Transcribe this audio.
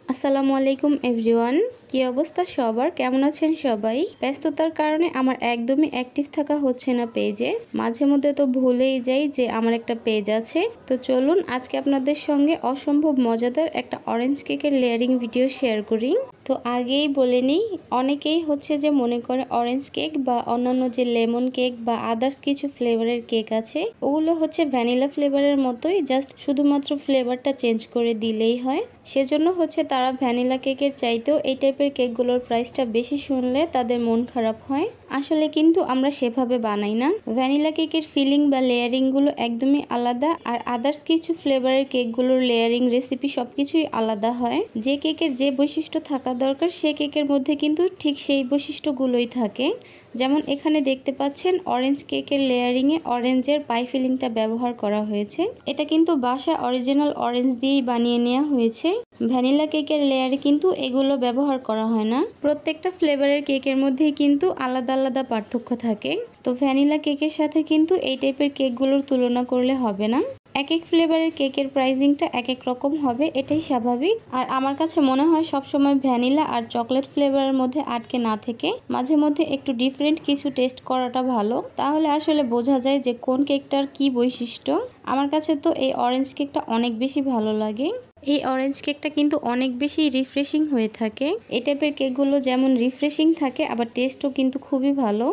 আসসালামু আলাইকুম এভরিওয়ান। কি অবস্থা সবার, কেমন আছেন সবাই? ব্যস্ততার কারণে আমার একদমই অ্যাক্টিভ থাকা হচ্ছে না পেজে। মাঝে মধ্যে তো ভুলেই যাই যে আমার একটা পেজ আছে। তো চলুন আজকে আপনাদের সঙ্গে অসম্ভব মজাদার একটা অরেঞ্জ কেকের লেয়ারিং ভিডিও শেয়ার করি। তো আগেই বলে নিই, অনেকেই হচ্ছে যে মনে করে অরেঞ্জ কেক বা অন্যান্য যে লেমন কেক বা আদার্স কিছু ফ্লেভারের কেক আছে, ওগুলো হচ্ছে ভ্যানিলা ফ্লেভারের মতোই, জাস্ট শুধুমাত্র ফ্লেভারটা চেঞ্জ করে দিলেই হয়। সেজন্য হচ্ছে তারা ভ্যানিলা কেকের চাইতেও এই টাইপের কেকগুলোর প্রাইসটা বেশি শুনলে তাদের মন খারাপ হয়। আসলে কিন্তু আমরা সেভাবে বানাই না। ভ্যানিলা কেকের ফিলিং বা লেয়ারিংগুলো একদমই আলাদা, আর আদার্স কিছু ফ্লেভারের কেকগুলোর লেয়ারিং রেসিপি সবকিছুই আলাদা হয়। যে কেকের যে বৈশিষ্ট্য থাকা দরকার সে কেকের মধ্যে কিন্তু ঠিক সেই বৈশিষ্ট্যগুলোই থাকে। যেমন এখানে দেখতে পাচ্ছেন অরেঞ্জ কেকের লেয়ারিংয়ে অরেঞ্জের পাই ফিলিংটা ব্যবহার করা হয়েছে। এটা কিন্তু বাসা অরিজিনাল অরেঞ্জ দিয়েই বানিয়ে নেওয়া হয়েছে। ভ্যানিলা কেকের লেয়ারে কিন্তু এগুলো ব্যবহার করা হয় না। প্রত্যেকটা ফ্লেভারের কেকের মধ্যেই কিন্তু আলাদা আলাদা পার্থক্য থাকে। তো ভ্যানিলা কেকের সাথে কিন্তু এই টাইপের কেকগুলোর তুলনা করলে হবে না। এক এক ফ্লেভারের কেকের প্রাইসিংটা এক এক রকম হবে, এটাই স্বাভাবিক। আর আমার কাছে মনে হয় সবসময় ভ্যানিলা আর চকলেট ফ্লেভারের মধ্যে আটকে না থেকে মাঝে মধ্যে একটু ডিফারেন্ট কিছু টেস্ট করাটা ভালো। তাহলে আসলে বোঝা যায় যে কোন কেকটার কি বৈশিষ্ট্য। আমার কাছে তো এই অরেঞ্জ কেকটা অনেক বেশি ভালো লাগে। এই অরেঞ্জ কেকটা কিন্তু অনেক বেশি রিফ্রেশিং হয়ে থাকে। এই টাইপের কেকগুলো যেমন রিফ্রেশিং থাকে, আবার টেস্টও কিন্তু খুবই ভালো।